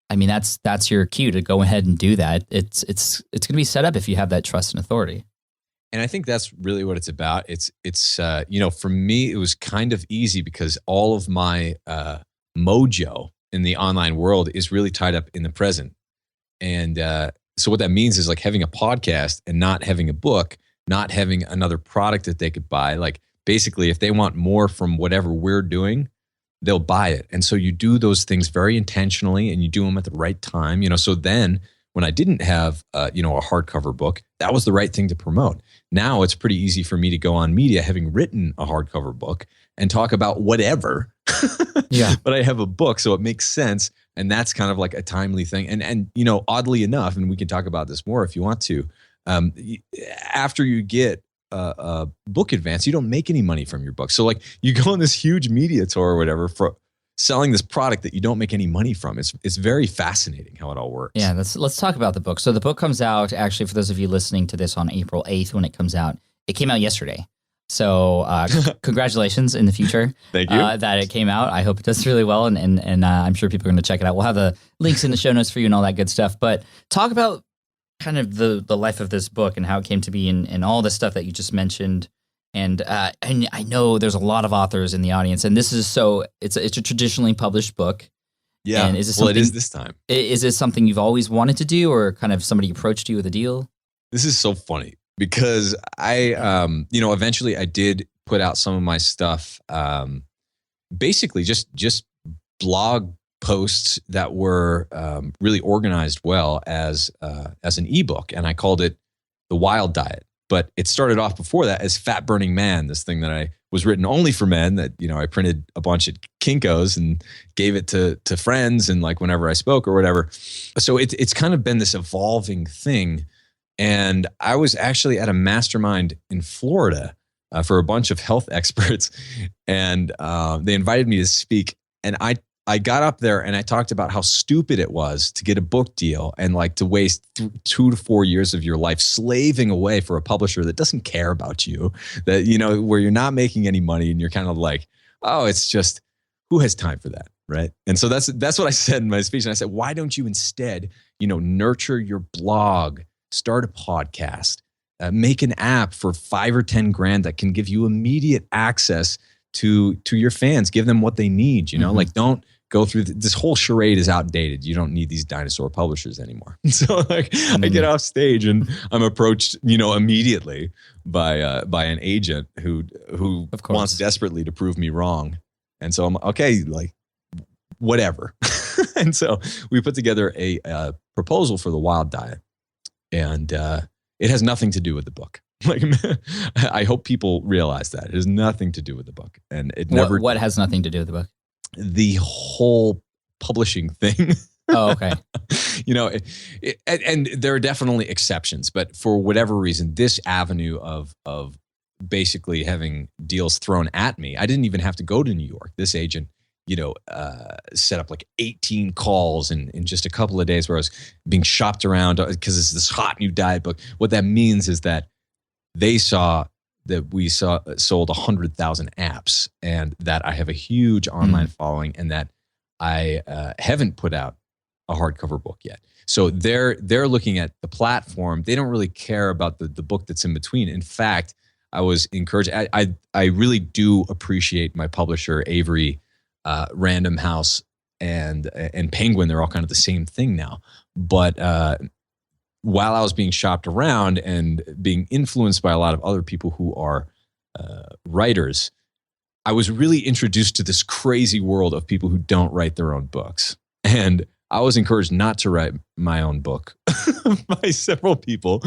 I mean, that's your cue to go ahead and do that. It's going to be set up if you have that trust and authority. And I think that's really what it's about. It's you know, for me, it was kind of easy because all of my, mojo in the online world is really tied up in the present. And so what that means is like having a podcast and not having a book, not having another product that they could buy. Like basically, if they want more from whatever we're doing, they'll buy it. And so you do those things very intentionally, and you do them at the right time. You know, so then when I didn't have you know, a hardcover book, that was the right thing to promote. Now it's pretty easy for me to go on media having written a hardcover book and talk about whatever. Yeah. But I have a book, so it makes sense. And that's kind of like a timely thing. And oddly enough, and we can talk about this more if you want to, after you get a book advance, you don't make any money from your book. So like you go on this huge media tour or whatever for selling this product that you don't make any money from. It's very fascinating how it all works. Yeah, let's talk about the book. So the book comes out, actually, for those of you listening to this on April 8th when it comes out. It came out yesterday. So congratulations in the future. Thank you. That it came out. I hope it does really well, and I'm sure people are going to check it out. We'll have the links in the show notes for you and all that good stuff. But talk about kind of the life of this book and how it came to be and all the stuff that you just mentioned. And I know there's a lot of authors in the audience, and this is it's a traditionally published book. Yeah. And is this it is this time. Is this something you've always wanted to do, or kind of somebody approached you with a deal? This is so funny because I, eventually I did put out some of my stuff, basically just blog posts that were really organized well as an ebook, and I called it The Wild Diet. But it started off before that as Fat Burning Man, this thing that was written only for men that, I printed a bunch at Kinko's and gave it to friends and like whenever I spoke or whatever. So it's kind of been this evolving thing. And I was actually at a mastermind in Florida for a bunch of health experts, and they invited me to speak. And I got up there and I talked about how stupid it was to get a book deal and like to waste 2 to 4 years of your life slaving away for a publisher that doesn't care about you, that, where you're not making any money and you're kind of like, oh, it's just, who has time for that? Right. And so that's what I said in my speech. And I said, why don't you instead, nurture your blog, start a podcast, make an app for $5 or $10 that can give you immediate access to your fans, give them what they need, like don't go through this whole charade is outdated. You don't need these dinosaur publishers anymore. So like I get off stage and I'm approached, immediately by an agent who wants desperately to prove me wrong. And so I'm okay, like whatever. And so we put together a proposal for The Wild Diet, and it has nothing to do with the book. Like, I hope people realize that it has nothing to do with the book, and it never. What has nothing to do with the book? The whole publishing thing. Oh, okay. And there are definitely exceptions, but for whatever reason, this avenue of basically having deals thrown at me, I didn't even have to go to New York. This agent, set up like 18 calls in just a couple of days where I was being shopped around because it's this hot new diet book. What that means is that they saw that we sold 100,000 apps, and that I have a huge online following, and that I haven't put out a hardcover book yet. So they're looking at the platform. They don't really care about the book that's in between. In fact, I was encouraged. I really do appreciate my publisher, Avery, Random House, and Penguin. They're all kind of the same thing now. But while I was being shopped around and being influenced by a lot of other people who are writers, I was really introduced to this crazy world of people who don't write their own books. And I was encouraged not to write my own book by several people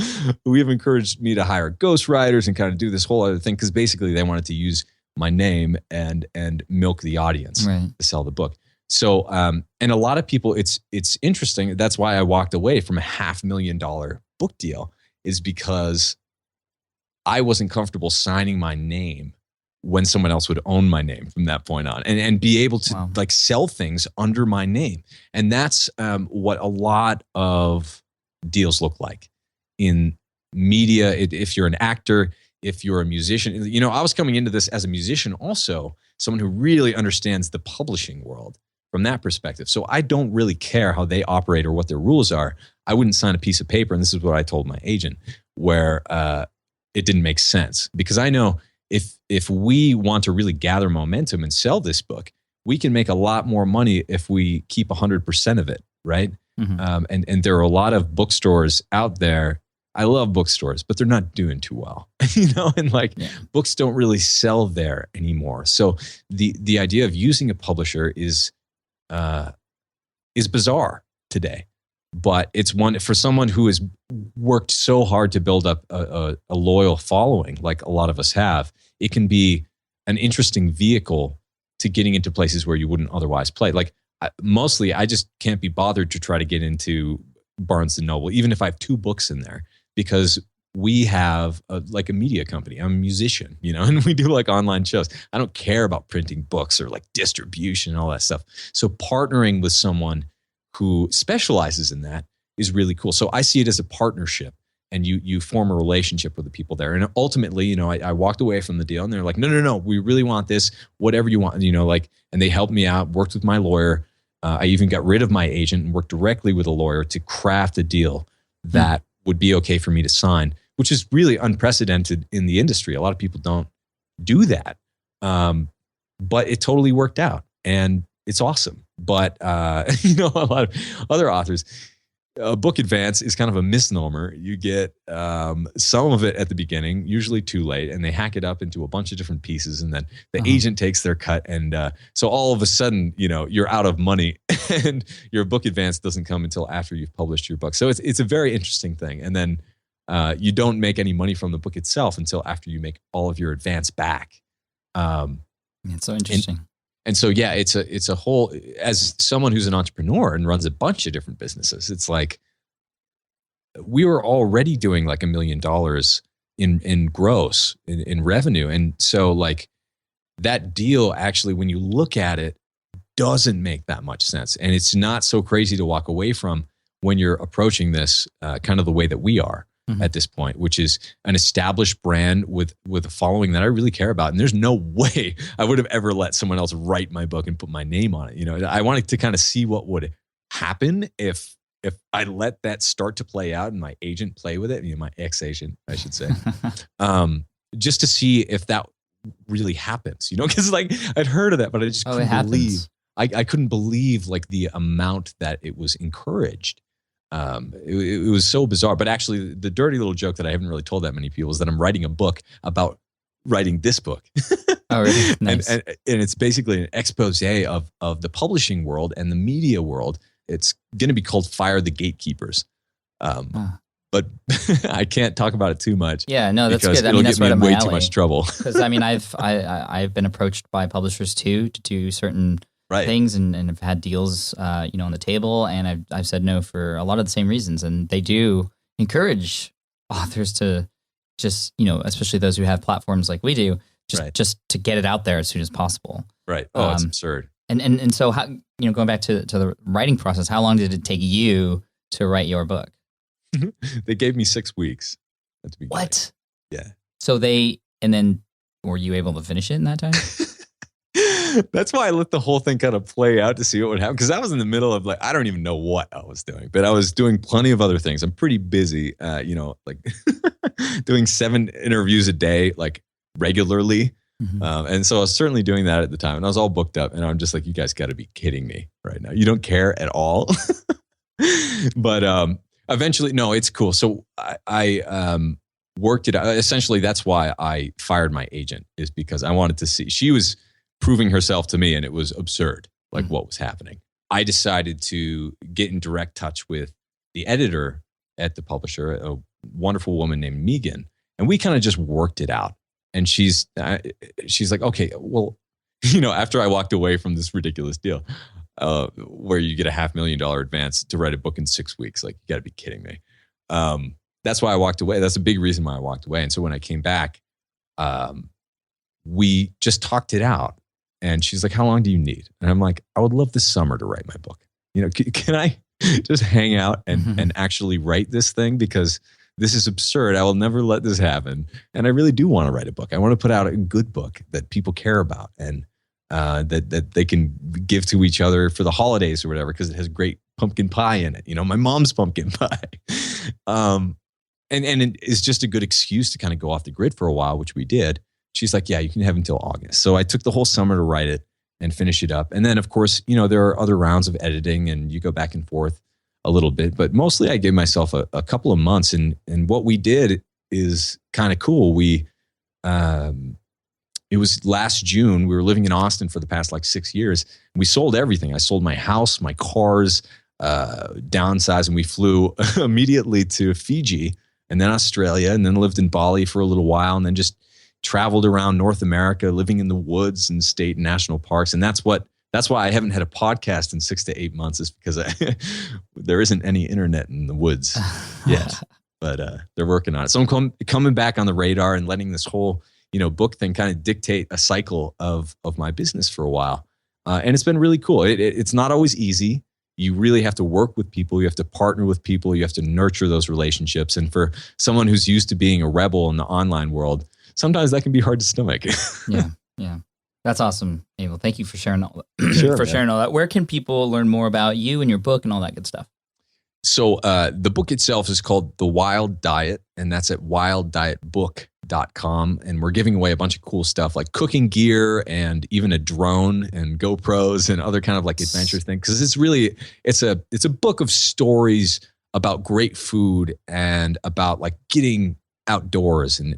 who have encouraged me to hire ghostwriters and kind of do this whole other thing, because basically they wanted to use my name and milk the audience to sell the book. So, and a lot of people, it's interesting. That's why I walked away from a $500,000 book deal, is because I wasn't comfortable signing my name when someone else would own my name from that point on, and be able to like sell things under my name. And that's what a lot of deals look like in media. If you're an actor, if you're a musician, I was coming into this as a musician also, someone who really understands the publishing world from that perspective. So I don't really care how they operate or what their rules are. I wouldn't sign a piece of paper, and this is what I told my agent, where it didn't make sense. Because I know if we want to really gather momentum and sell this book, we can make a lot more money if we keep 100% of it, right? Mm-hmm. And there are a lot of bookstores out there. I love bookstores, but they're not doing too well, books don't really sell there anymore. So the idea of using a publisher is bizarre today, but it's one for someone who has worked so hard to build up a loyal following, like a lot of us have. It can be an interesting vehicle to getting into places where you wouldn't otherwise play. Like mostly I just can't be bothered to try to get into Barnes and Noble, even if I have 2 books in there, because we have a media company. I'm a musician, and we do like online shows. I don't care about printing books or like distribution and all that stuff. So partnering with someone who specializes in that is really cool. So I see it as a partnership, and you form a relationship with the people there. And ultimately, I walked away from the deal, and they're like, no, we really want this, whatever you want, and they helped me out, worked with my lawyer. I even got rid of my agent and worked directly with a lawyer to craft a deal that would be okay for me to sign, which is really unprecedented in the industry. A lot of people don't do that. But it totally worked out, and it's awesome. But, a lot of other authors, a book advance is kind of a misnomer. You get some of it at the beginning, usually too late, and they hack it up into a bunch of different pieces, and then the agent takes their cut, and so all of a sudden, you're out of money, and your book advance doesn't come until after you've published your book. So it's a very interesting thing, and then you don't make any money from the book itself until after you make all of your advance back. It's so interesting. And so, yeah, it's a whole, as someone who's an entrepreneur and runs a bunch of different businesses, it's like we were already doing like $1 million in gross in revenue. And so like that deal actually, when you look at it, doesn't make that much sense. And it's not so crazy to walk away from when you're approaching this kind of the way that we are at this point, which is an established brand with a following that I really care about. And there's no way I would have ever let someone else write my book and put my name on it. I wanted to kind of see what would happen if I let that start to play out and my agent play with it, my ex-agent, I should say, just to see if that really happens, because like I'd heard of that, but I just couldn't believe. I couldn't believe like the amount that it was encouraged. It was so bizarre. But actually, the dirty little joke that I haven't really told that many people is that I'm writing a book about writing this book. Oh, really? Nice. and it's basically an expose of the publishing world and the media world. It's going to be called Fire the Gatekeepers. But I can't talk about it too much. Yeah, no, that's good. It'll that's get me right in up my way alley. too much trouble. Because I've been approached by publishers too to do certain things, and have had deals, on the table, and I've said no for a lot of the same reasons. And they do encourage authors to just, especially those who have platforms like we do, just to get it out there as soon as possible. Right. Oh, it's absurd. And so how, going back to the writing process, how long did it take you to write your book? They gave me 6 weeks at the beginning. What? Yeah. So and then were you able to finish it in that time? That's why I let the whole thing kind of play out to see what would happen. Because I was in the middle of I don't even know what I was doing, but I was doing plenty of other things. I'm pretty busy, doing 7 interviews a day, like regularly. And so I was certainly doing that at the time, and I was all booked up, and I'm just like, you guys got to be kidding me right now. You don't care at all. But eventually, no, it's cool. So I worked it out. Essentially, that's why I fired my agent, is because I wanted to see. She was proving herself to me, and it was absurd, like what was happening. I decided to get in direct touch with the editor at the publisher, a wonderful woman named Megan, and we kind of just worked it out. And she's like, okay, well, after I walked away from this ridiculous deal, where you get a $500,000 advance to write a book in 6 weeks, like, you got to be kidding me. That's why I walked away. That's a big reason why I walked away. And so when I came back, we just talked it out. And she's like, how long do you need? And I'm like, I would love this summer to write my book. Can I just hang out and actually write this thing? Because this is absurd. I will never let this happen. And I really do want to write a book. I want to put out a good book that people care about, and that they can give to each other for the holidays or whatever, because it has great pumpkin pie in it. My mom's pumpkin pie. And it is just a good excuse to kind of go off the grid for a while, which we did. She's like, yeah, you can have until August. So I took the whole summer to write it and finish it up. And then, of course, there are other rounds of editing, and you go back and forth a little bit. But mostly I gave myself a couple of months. And what we did is kind of cool. It was last June. We were living in Austin for the past 6 years. And we sold everything. I sold my house, my cars, downsized, and we flew immediately to Fiji, and then Australia, and then lived in Bali for a little while, and then just traveled around North America, living in the woods and state and national parks. And that's why I haven't had a podcast in 6 to 8 months, is because there isn't any internet in the woods yet. But they're working on it. So I'm coming back on the radar and letting this whole book thing kind of dictate a cycle of my business for a while. And it's been really cool. It's not always easy. You really have to work with people. You have to partner with people. You have to nurture those relationships. And for someone who's used to being a rebel in the online world, sometimes that can be hard to stomach. Yeah. That's awesome, Abel. Thank you for sharing all that. Sure, sharing all that. Where can people learn more about you and your book and all that good stuff? So the book itself is called The Wild Diet, and that's at wilddietbook.com. And we're giving away a bunch of cool stuff like cooking gear and even a drone and GoPros and other kind of like adventure things. Because it's a book of stories about great food and about like getting outdoors and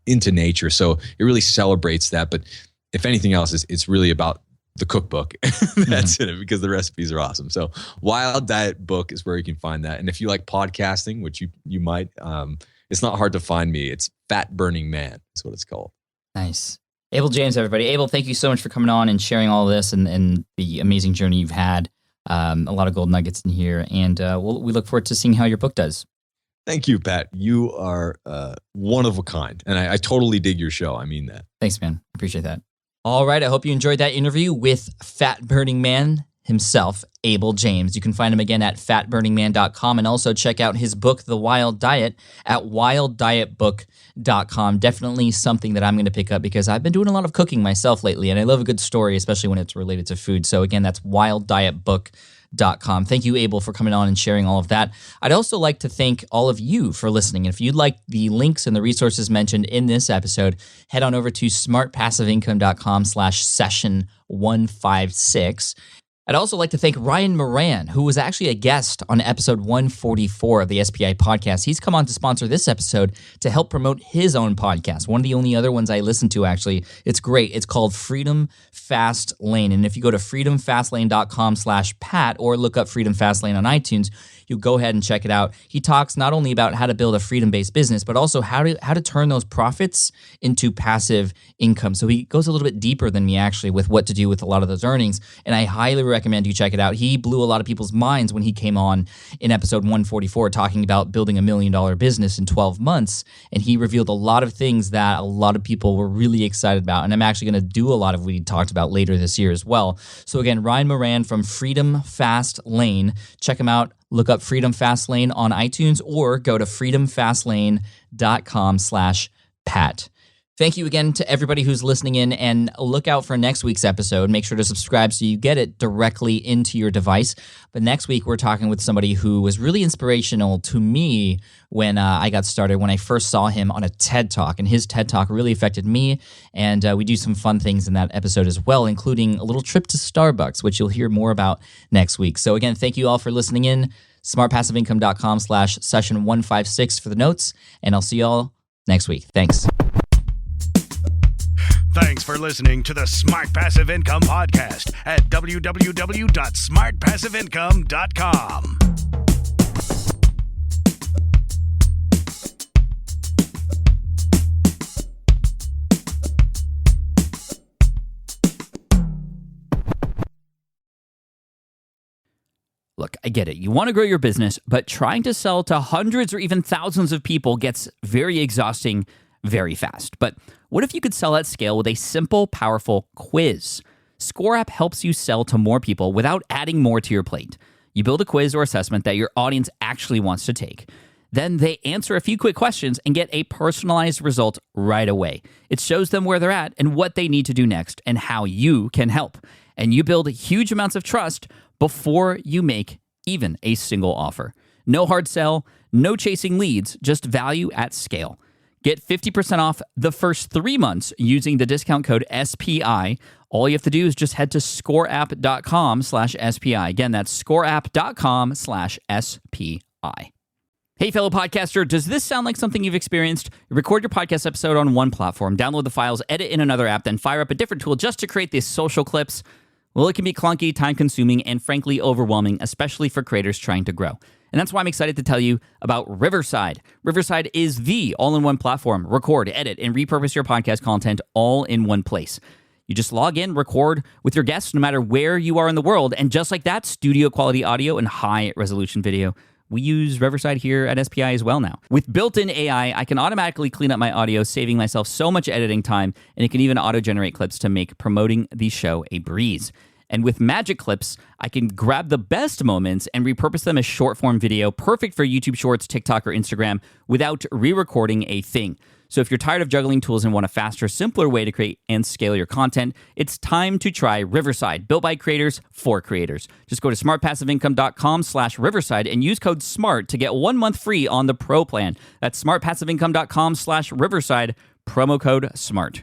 into nature. So it really celebrates that. But if anything else, it's really about the cookbook that's in it, because the recipes are awesome. So Wild Diet Book is where you can find that. And if you like podcasting, which you might, it's not hard to find me. It's Fat Burning Man. That's what it's called. Nice. Abel James, everybody. Abel, thank you so much for coming on and sharing all this and the amazing journey you've had. A lot of gold nuggets in here. And we look forward to seeing how your book does. Thank you, Pat. You are one of a kind. And I totally dig your show. I mean that. Thanks, man. Appreciate that. All right. I hope you enjoyed that interview with Fat Burning Man himself, Abel James. You can find him again at fatburningman.com, and also check out his book, The Wild Diet, at wilddietbook.com. Definitely something that I'm going to pick up because I've been doing a lot of cooking myself lately, and I love a good story, especially when it's related to food. So again, that's wilddietbook.com. Thank you, Abel, for coming on and sharing all of that. I'd also like to thank all of you for listening. And if you'd like the links and the resources mentioned in this episode, head on over to smartpassiveincome.com/session156. I'd also like to thank Ryan Moran, who was actually a guest on episode 144 of the SPI podcast. He's come on to sponsor this episode to help promote his own podcast. One of the only other ones I listen to, actually. It's great. It's called Freedom Fast Lane. And if you go to freedomfastlane.com/Pat or look up Freedom Fast Lane on iTunes, you go ahead and check it out. He talks not only about how to build a freedom-based business, but also how to turn those profits into passive income. So he goes a little bit deeper than me, actually, with what to do with a lot of those earnings. And I highly recommend you check it out. He blew a lot of people's minds when he came on in episode 144 talking about building $1 million business in 12 months. And he revealed a lot of things that a lot of people were really excited about. And I'm actually going to do a lot of what he talked about later this year as well. So again, Ryan Moran from Freedom Fast Lane. Check him out. Look up Freedom Fast Lane on iTunes or go to freedomfastlane.com/Pat. Thank you again to everybody who's listening in, and look out for next week's episode. Make sure to subscribe so you get it directly into your device. But next week, we're talking with somebody who was really inspirational to me when I got started, when I first saw him on a TED Talk. And his TED Talk really affected me. And we do some fun things in that episode as well, including a little trip to Starbucks, which you'll hear more about next week. So again, thank you all for listening in. smartpassiveincome.com/session156 for the notes. And I'll see you all next week. Thanks. Thanks for listening to the Smart Passive Income Podcast at www.smartpassiveincome.com. Look, I get it. You want to grow your business, but trying to sell to hundreds or even thousands of people gets very exhausting very fast. But what if you could sell at scale with a simple, powerful quiz? Score App helps you sell to more people without adding more to your plate. You build a quiz or assessment that your audience actually wants to take. Then they answer a few quick questions and get a personalized result right away. It shows them where they're at and what they need to do next and how you can help. And you build huge amounts of trust before you make even a single offer. No hard sell, no chasing leads, just value at scale. Get 50% off the first 3 months using the discount code SPI. All you have to do is just head to scoreapp.com/SPI. Again, that's scoreapp.com/SPI. Hey, fellow podcaster, does this sound like something you've experienced? You record your podcast episode on one platform, download the files, edit in another app, then fire up a different tool just to create these social clips. Well, it can be clunky, time-consuming, and frankly overwhelming, especially for creators trying to grow. And that's why I'm excited to tell you about Riverside. Riverside is the all-in-one platform. Record, edit, and repurpose your podcast content all in one place. You just log in, record with your guests no matter where you are in the world, and just like that, studio quality audio and high resolution video. We use Riverside here at SPI as well now. With built-in AI, I can automatically clean up my audio, saving myself so much editing time, and it can even auto-generate clips to make promoting the show a breeze. And with Magic Clips, I can grab the best moments and repurpose them as short-form video, perfect for YouTube Shorts, TikTok, or Instagram, without re-recording a thing. So if you're tired of juggling tools and want a faster, simpler way to create and scale your content, it's time to try Riverside, built by creators for creators. Just go to smartpassiveincome.com/Riverside and use code SMART to get 1 month free on the Pro plan. That's smartpassiveincome.com/Riverside, promo code SMART.